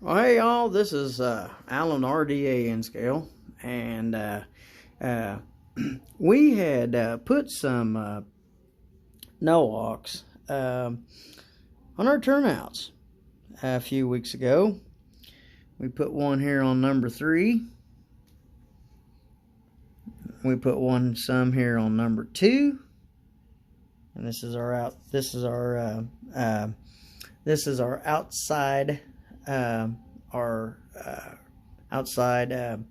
Well, hey y'all, this is Alan RDA in scale, and we had put some no-walks on our turnouts a few weeks ago. We put one here on number 3. We put some here on number 2, and this is our outside. Our outside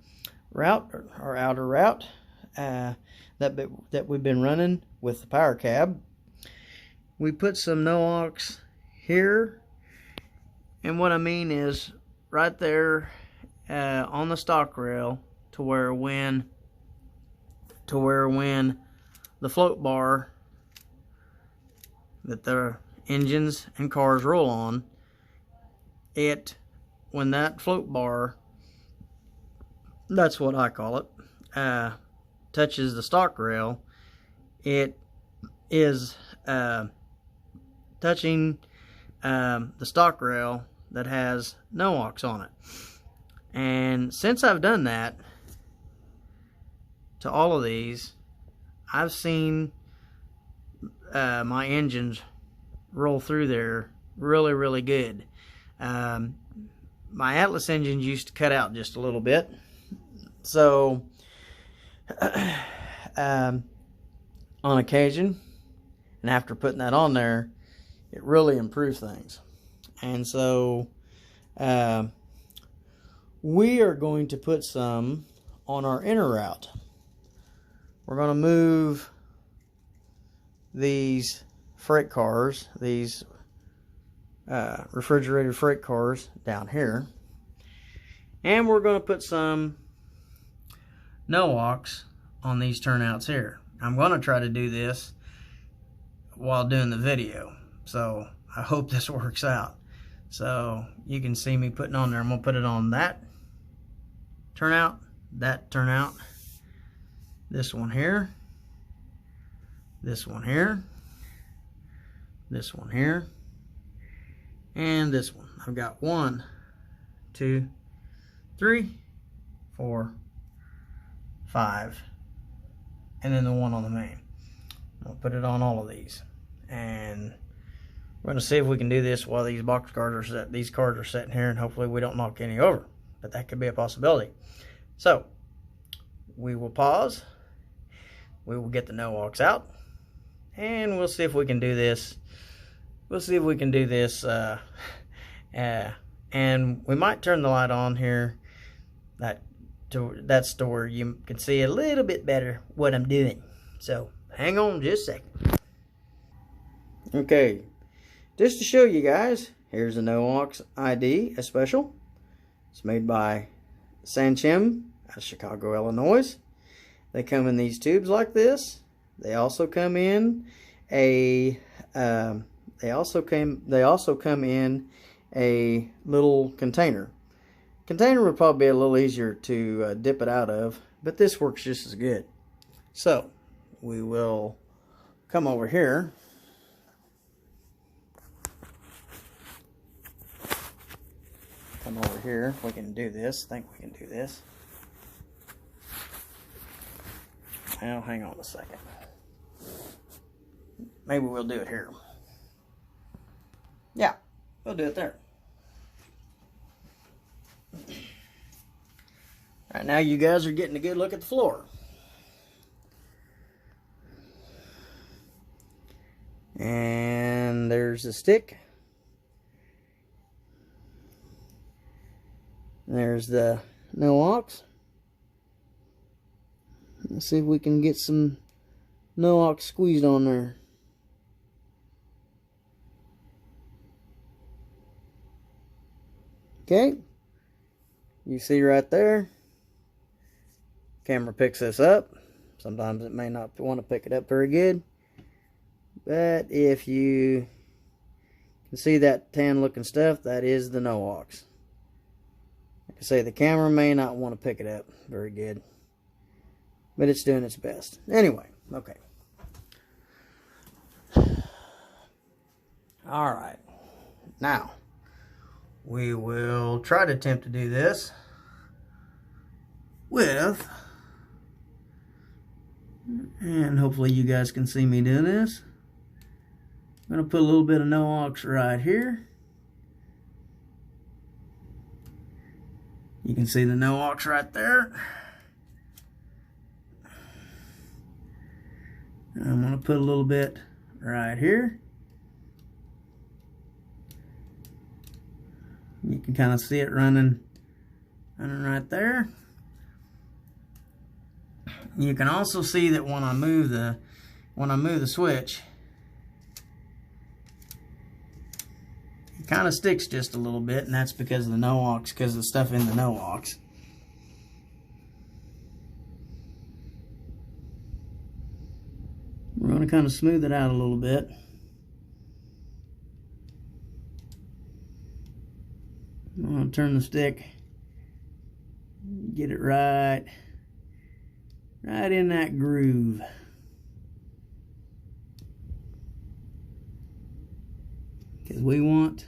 route, our outer route that we've been running with the power cab. We put some no-walks here, and what I mean is right there on the stock rail to where when the float bar that the engines and cars roll on, when that float bar, that's what I call it, touches the stock rail, it is touching the stock rail that has no-walks on it. And since I've done that to all of these, I've seen my engines roll through there really, really good. My Atlas engines used to cut out just a little bit, so on occasion, and after putting that on there, it really improves things. And so we are going to put some on our inner route. We're going to move these freight cars, these refrigerated freight cars down here, and we're going to put some no-walks on these turnouts here. I'm going to try to do this while doing the video, so I hope this works out. So you can see me putting on there. I'm going to put it on that turnout, this one here, this one here, this one here, and this one. I've got 1, 2, 3, 4, 5, and then the one on the main. I'll put it on all of these, and we're going to see if we can do this while these cars are sitting here, and hopefully we don't knock any over, but that could be a possibility. So we will pause, we will get the no-walks out, and we'll see if we can do this. And we might turn the light on here. That's to where you can see a little bit better what I'm doing. So hang on just a second. Okay, just to show you guys, here's a no-walks ID, a special. It's made by Sanchem out of Chicago, Illinois. They come in these tubes like this. They also come in a They also come in a little container. Container would probably be a little easier to dip it out of, but this works just as good. So we will come over here. Come over here. If we can do this. I think we can do this. Well, hang on a second. Maybe we'll do it here. Yeah, we'll do it there. Alright, now you guys are getting a good look at the floor. And there's the stick. There's the no-walks. Let's see if we can get some no-walks squeezed on there. Okay, you see right there, camera picks this up. Sometimes it may not want to pick it up very good, but if you can see that tan looking stuff, that is the no-walks. Like I say, the camera may not want to pick it up very good, but it's doing its best. Anyway, okay. Alright, now we will try to attempt to do this with, and hopefully you guys can see me doing this. I'm going to put a little bit of no-aux right here. You can see the no-aux right there. And I'm going to put a little bit right here. You can kind of see it running right there. You can also see that when I move the switch, it kind of sticks just a little bit, and that's because of the no-aux, because of the stuff in the no-aux. We're going to kind of smooth it out a little bit. I'm going to turn the stick, get it right in that groove. Because we want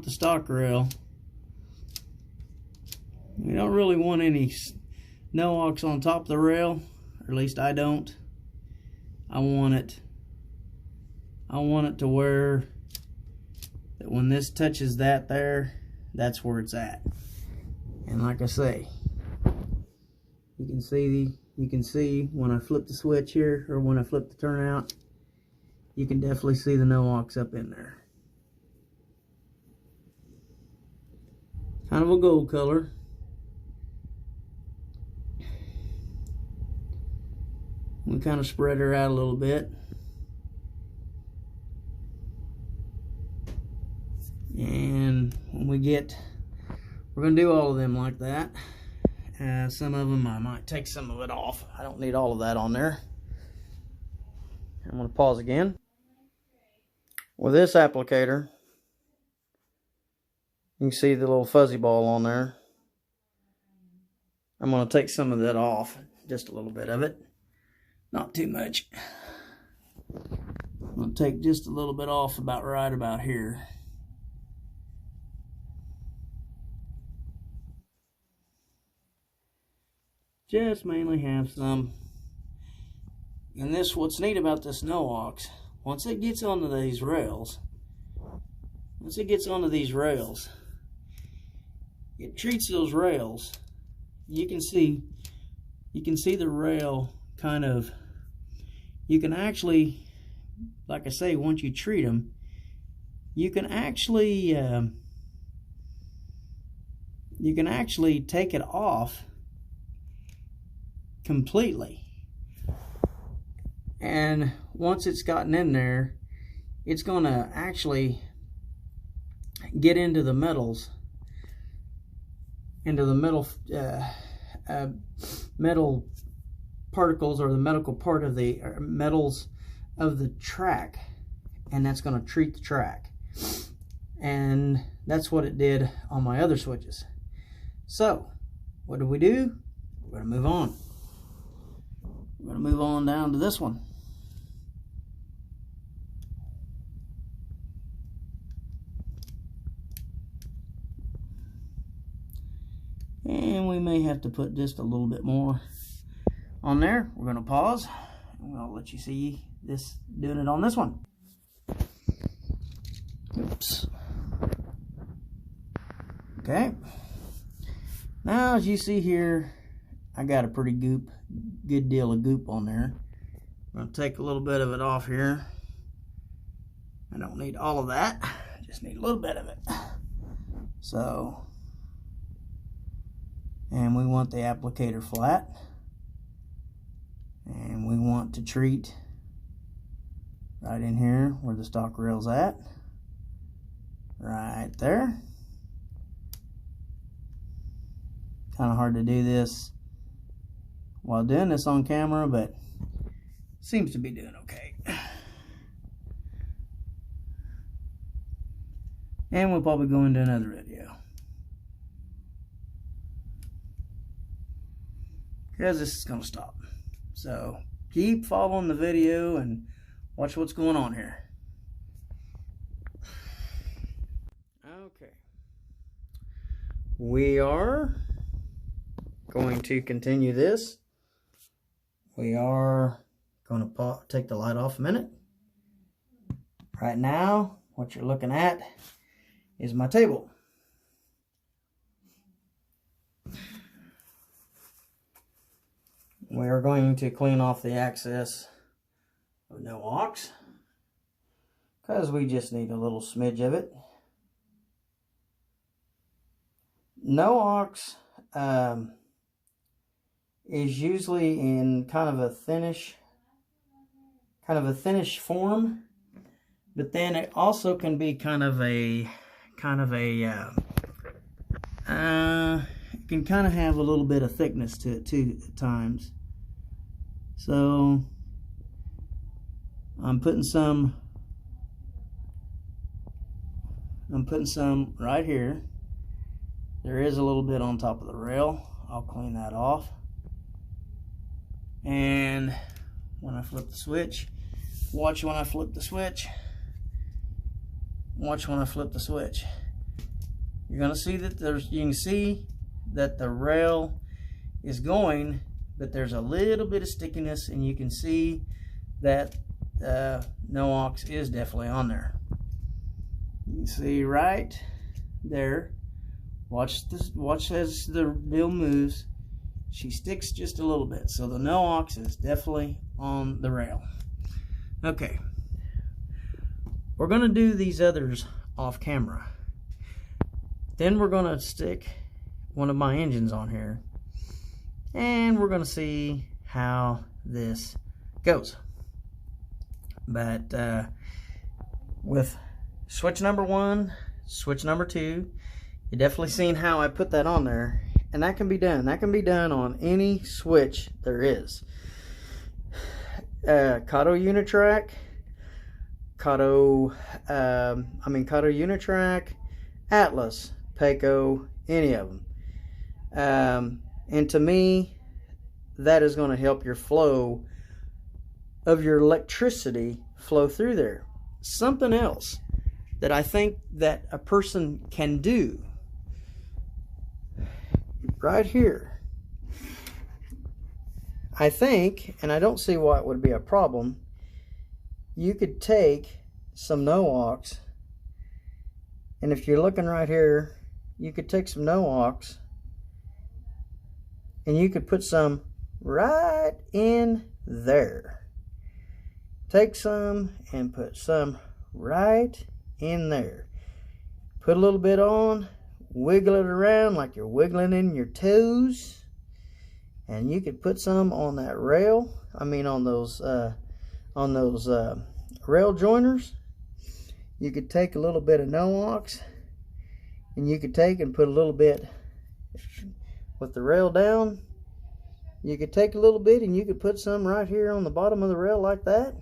the stock rail. We don't really want any no-aux on top of the rail, or at least I don't. I want it to where that when this touches that there, that's where it's at. And like I say, you can see when I flip the switch here, or when I flip the turnout, you can definitely see the no-aux up in there. Kind of a gold color. We kind of spread her out a little bit. And when we're going to do all of them like that. Some of them I might take some of it off. I don't need all of that on there. I'm going to pause again. With this applicator, you can see the little fuzzy ball on there. I'm going to take some of that off, just a little bit of it. Not too much. I'm going to take just a little bit off right about here. Just mainly have some. And this, what's neat about this no-aux, once it gets onto these rails, it treats those rails. You can see the rail kind of, you can actually, like I say, once you treat them, you can actually take it off completely. And once it's gotten in there, it's going to actually get into the metals, metal particles, or the medical part of the metals of the track, and that's going to treat the track. And that's what it did on my other switches. So what do? We're going to move on. We're going to move on down to this one. And we may have to put just a little bit more on there. We're going to pause. And I'll let you see this, doing it on this one. Oops. Okay. Now, as you see here, I got a pretty good deal of goop on there. I'm going to take a little bit of it off here. I don't need all of that. I just need a little bit of it. So, and we want the applicator flat. And we want to treat right in here where the stock rail's at. Right there. Kind of hard to do this while doing this on camera, but seems to be doing okay. And we'll probably go into another video, because this is going to stop. So keep following the video and watch what's going on here. Okay. We are going to continue this. We are going to take the light off a minute. Right now, what you're looking at is my table. We are going to clean off the excess of no aux, because we just need a little smidge of it. No aux is usually in kind of a thinnish form, but then it also can be it can kind of have a little bit of thickness to it too at times. So I'm putting some right here. There is a little bit on top of the rail. I'll clean that off. And when I flip the switch, watch when I flip the switch. Watch when I flip the switch. You're gonna see that you can see that the rail is going, but there's a little bit of stickiness, and you can see that no aux is definitely on there. You can see right there. Watch this. Watch as the wheel moves. She sticks just a little bit, so the no aux is definitely on the rail. Okay, we're gonna do these others off camera. Then we're gonna stick one of my engines on here, and we're gonna see how this goes. But with switch number 1, switch number 2, you definitely seen how I put that on there, and that can be done. That can be done on any switch there is. KATO Unitrack, KATO Unitrack, Atlas, Payco, any of them. And to me, that is going to help your flow of your electricity flow through there. Something else that I think that a person can do right here, I think, and I don't see why it would be a problem, you could take some no aux, and if you're looking right here, you could take some no aux and you could put some right in there. Take some and put some right in there. Put a little bit on, wiggle it around like you're wiggling in your toes, and you could put some on that rail. I mean on those rail joiners. You could take a little bit of no aux, and you could take and put a little bit with the rail down. You could take a little bit and you could put some right here on the bottom of the rail like that.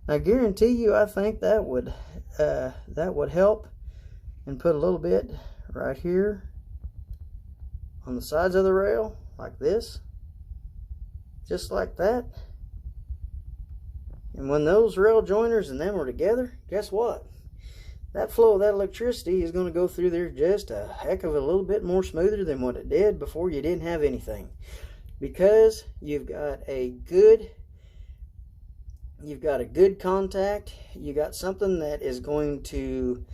I guarantee you, I think that would help. And put a little bit right here on the sides of the rail like this, just like that. And when those rail joiners and them are together, guess what? That flow of that electricity is going to go through there just a heck of a little bit more smoother than what it did before you didn't have anything, because you've got a good contact. You got something that is going to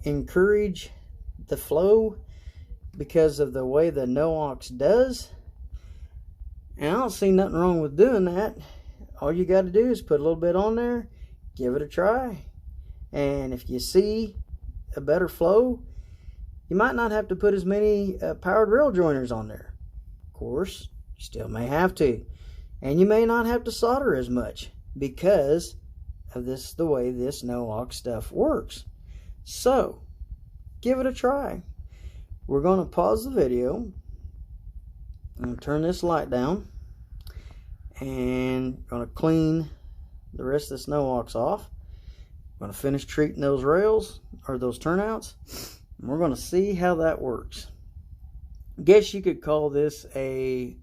encourage the flow because of the way the no aux does. And I don't see nothing wrong with doing that. All you got to do is put a little bit on there, give it a try, and if you see a better flow, you might not have to put as many powered rail joiners on there. Of course, you still may have to, and you may not have to solder as much because of the way this no aux stuff works. So give it a try. We're going to pause the video. I'm going to turn this light down and going to clean the rest of this no aux off. I'm going to finish treating those rails, or those turnouts, and we're going to see how that works. Guess you could call this a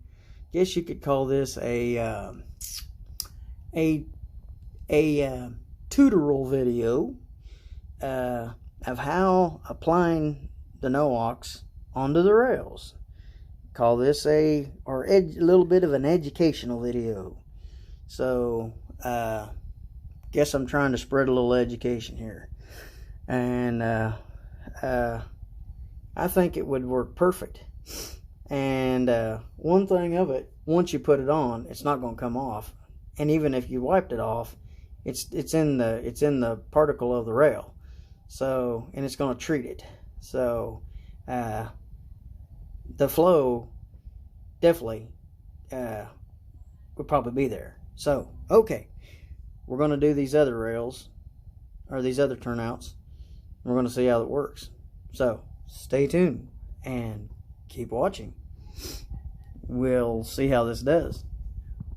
tutorial video. of how applying the no-ox onto the rails. Call this a little bit of an educational video. So guess I'm trying to spread a little education here, and I think it would work perfect. And one thing of it, once you put it on, it's not going to come off. And even if you wiped it off, it's in the particle of the rail. So, and it's going to treat it. So the flow definitely would probably be there. So, okay, we're going to do these other rails, or these other turnouts. We're going to see how it works. So stay tuned and keep watching. We'll see how this does.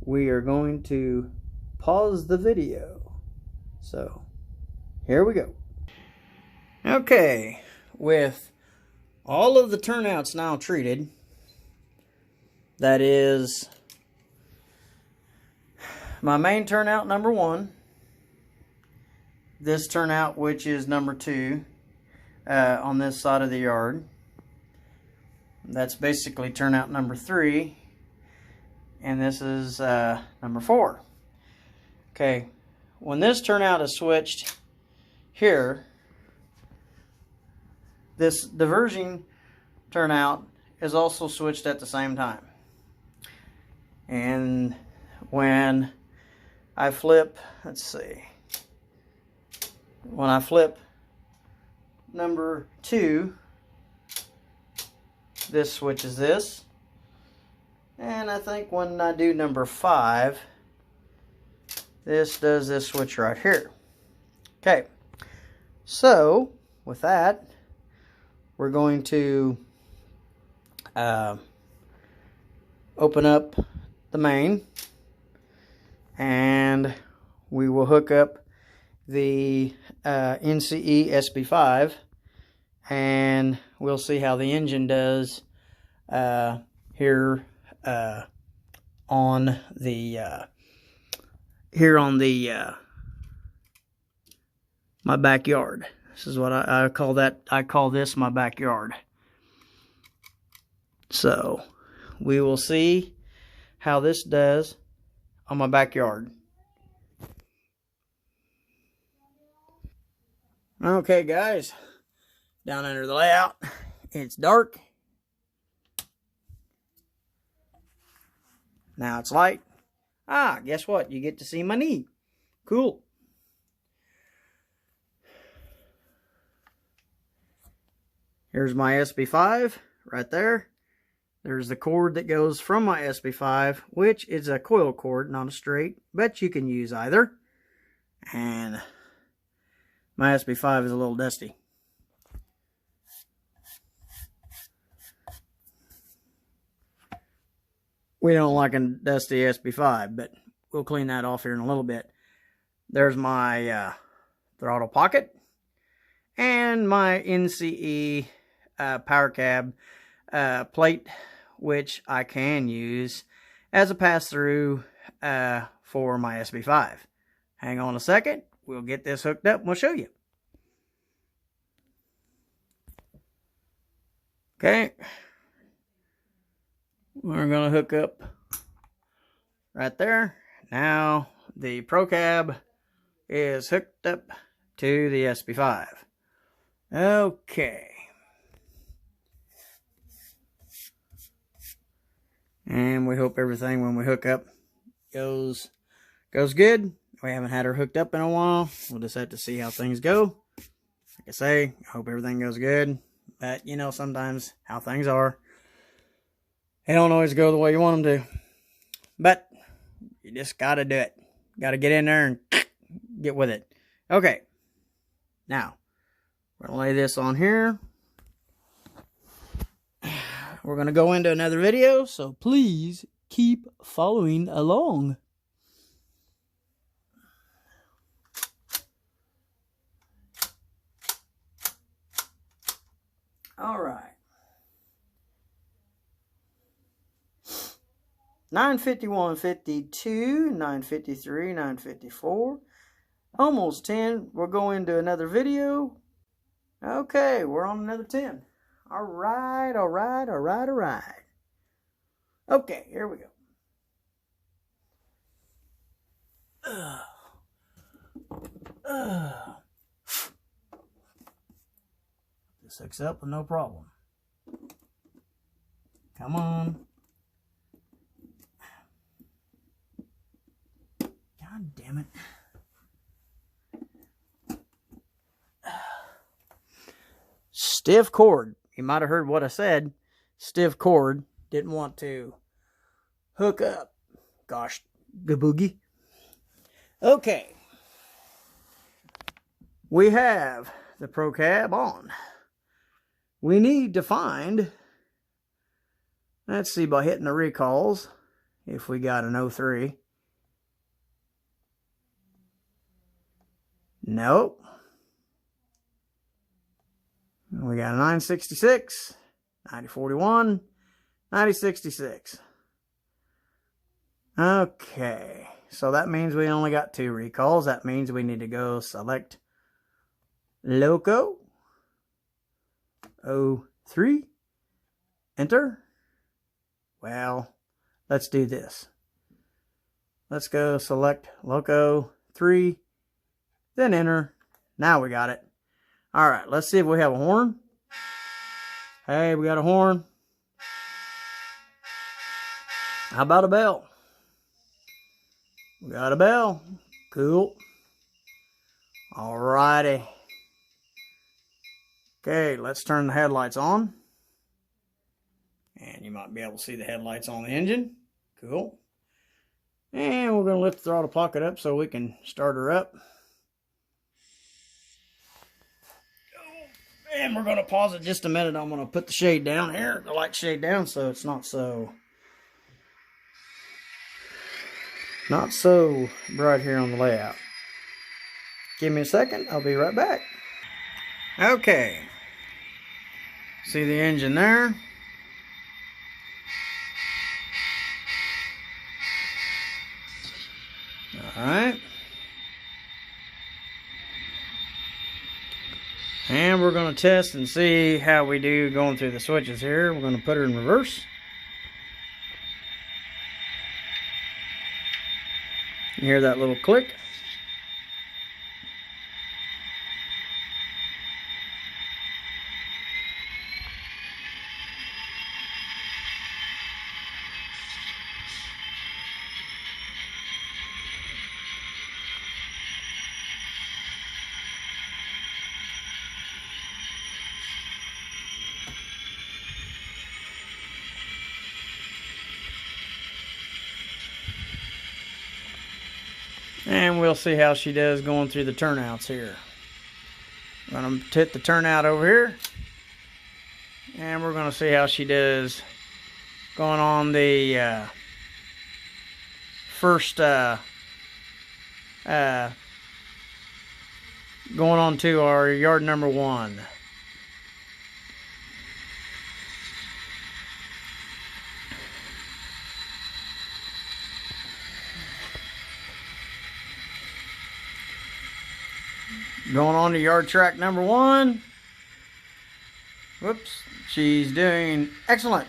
We are going to pause the video. So here we go. Okay, with all of the turnouts now treated, that is my main turnout number 1, this turnout which is number 2 on this side of the yard, that's basically turnout number 3, and this is number 4. Okay, when this turnout is switched here, this diverging turnout is also switched at the same time. And when I flip, let's see, when I flip number 2, this switches this, and I think when I do number 5, this does this switch right here. Okay, so with that, we're going to open up the main, and we will hook up the NCE SB5, and we'll see how the engine does here on the my backyard. This is what I call that. I call this my backyard. So we will see how this does on my backyard. Okay, guys, down under the layout, it's dark. Now it's light. Ah, guess what? You get to see my knee. Cool. Here's my SB5 right there. There's the cord that goes from my SB5, which is a coil cord, not a straight, but you can use either. And my SB5 is a little dusty. We don't like a dusty SB5, but we'll clean that off here in a little bit. There's my throttle pocket and my NCE power cab plate, which I can use as a pass-through for my SB5. Hang on a second. We'll get this hooked up and we'll show you. Okay. We're going to hook up right there. Now the Pro Cab is hooked up to the SB5. Okay. And we hope everything when we hook up goes good. We haven't had her hooked up in a while. We'll just have to see how things go. Like I say, I hope everything goes good. But, you know, sometimes how things are, they don't always go the way you want them to. But you just got to do it. Got to get in there and get with it. Okay. Now, we're going to lay this on here. We're going to go into another video, so please keep following along. All right. 9:51:52, 9:53, 9:54, almost 10. We'll go into another video. Okay, we're on another 10. All right, all right, all right, all right. Okay, here we go. This hooks up with no problem. Come on. God damn it. Stiff cord. You might have heard what I said. Stiff cord. Didn't want to hook up. Gosh, gaboogie. Okay. We have the Pro Cab on. We need to find, let's see, by hitting the recalls, if we got an 03. Nope. We got a 966, 9041, 9066. Okay, so that means we only got 2 recalls. That means we need to go select Loco 03, enter. Well, let's do this. Let's go select Loco 3, then enter. Now we got it. All right, let's see if we have a horn. Hey, we got a horn. How about a bell? We got a bell. Cool. All righty. Okay, let's turn the headlights on. And you might be able to see the headlights on the engine. Cool. And we're going to lift the throttle pocket up so we can start her up. And we're going to pause it just a minute. I'm going to put the shade down here, the light shade down, so it's not so bright here on the layout. Give me a second. I'll be right back. Okay. See the engine there? All right. And we're going to test and see how we do going through the switches here. We're going to put her in reverse. You hear that little click? And we'll see how she does going through the turnouts here. I'm going to hit the turnout over here. And we're going to see how she does going on the first, going on to our yard number 1. Going on to yard track number 1. Whoops, she's doing excellent.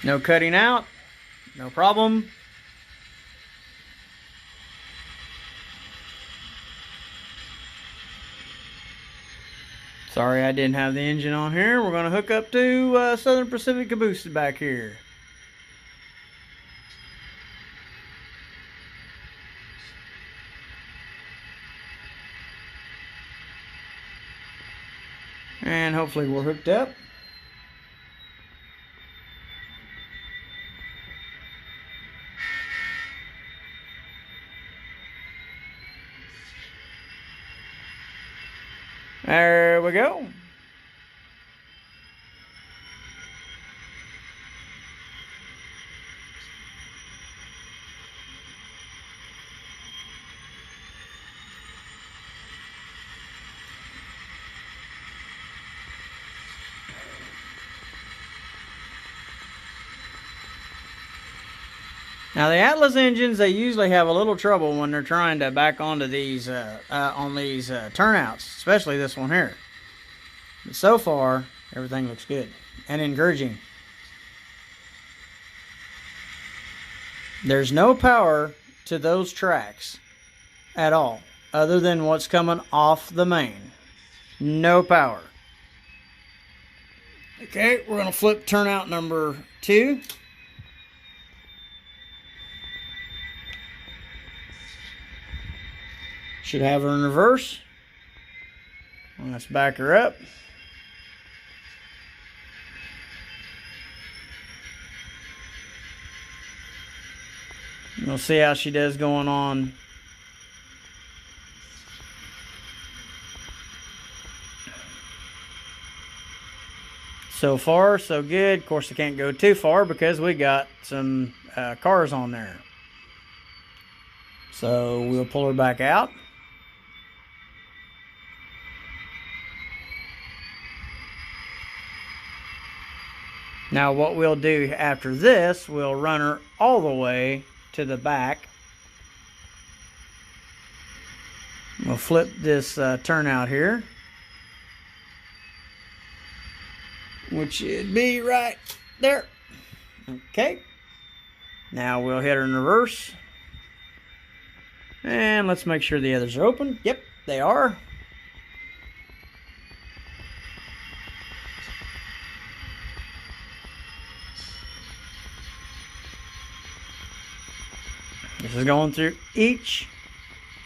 No cutting out, no problem. Sorry I didn't have the engine on here. We're going to hook up to Southern Pacific Caboose back here. And hopefully we're hooked up. There we go. Now the Atlas engines, they usually have a little trouble when they're trying to back onto these turnouts, especially this one here. But so far, everything looks good and encouraging. There's no power to those tracks at all, other than what's coming off the main. No power. Okay, we're going to flip turnout number 2. Should have her in reverse. Let's back her up. We'll see how she does going on. So far, so good. Of course, I can't go too far because we got some cars on there. So we'll pull her back out. Now what we'll do after this, we'll run her all the way to the back. We'll flip this turnout here, which should be right there. Okay. Now we'll hit her in reverse. And let's make sure the others are open. Yep, they are. This is going through each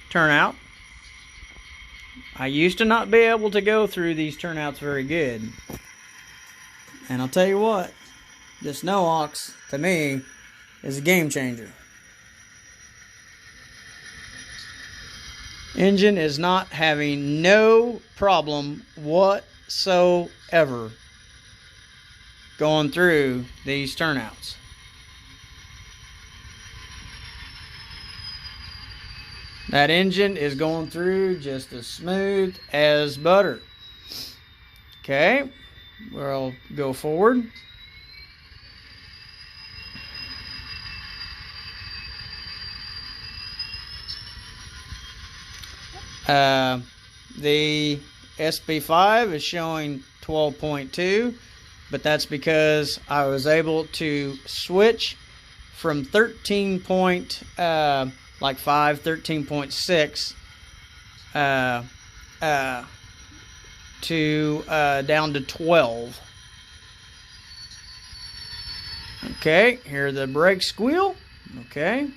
turnout. I used to not be able to go through these turnouts very good. And I'll tell you what, this no-ox, to me, is a game changer. Engine is not having no problem whatsoever going through these turnouts. That engine is going through just as smooth as butter. Okay, we'll go forward. The SB5 is showing 12.2, but that's because I was able to switch from 13.6 to down to 12. Okay, hear the brake squeal. Okay,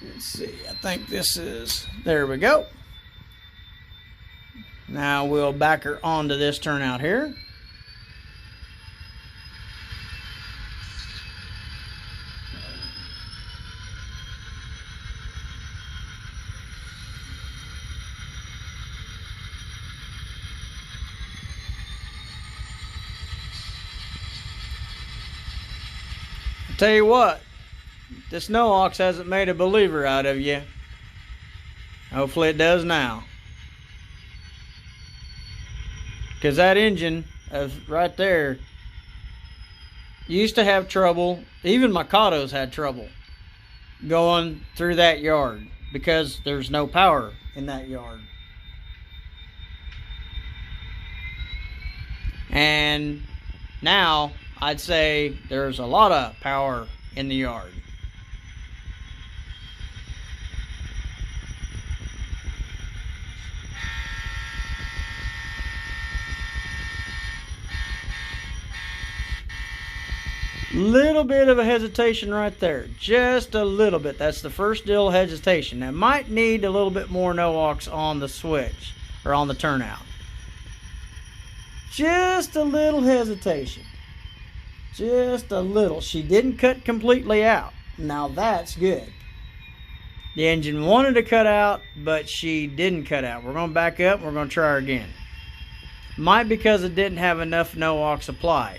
let's see, I think this is, there we go. Now we'll back her onto this turnout here. I'll tell you what, this no-ox hasn't made a believer out of you. Hopefully it does now. Because that engine right there used to have trouble. Even my KATOs had trouble going through that yard because there's no power in that yard. And now I'd say there's a lot of power in the yard. Little bit of a hesitation right there, just a little bit. That's the first deal of hesitation. Now might need a little bit more no-ox on the switch or on the turnout. Just a little hesitation, just a little. She didn't cut completely out. Now that's good. The engine wanted to cut out, but she didn't cut out. We're going to back up and we're going to try her again. Might because it didn't have enough no-ox applied.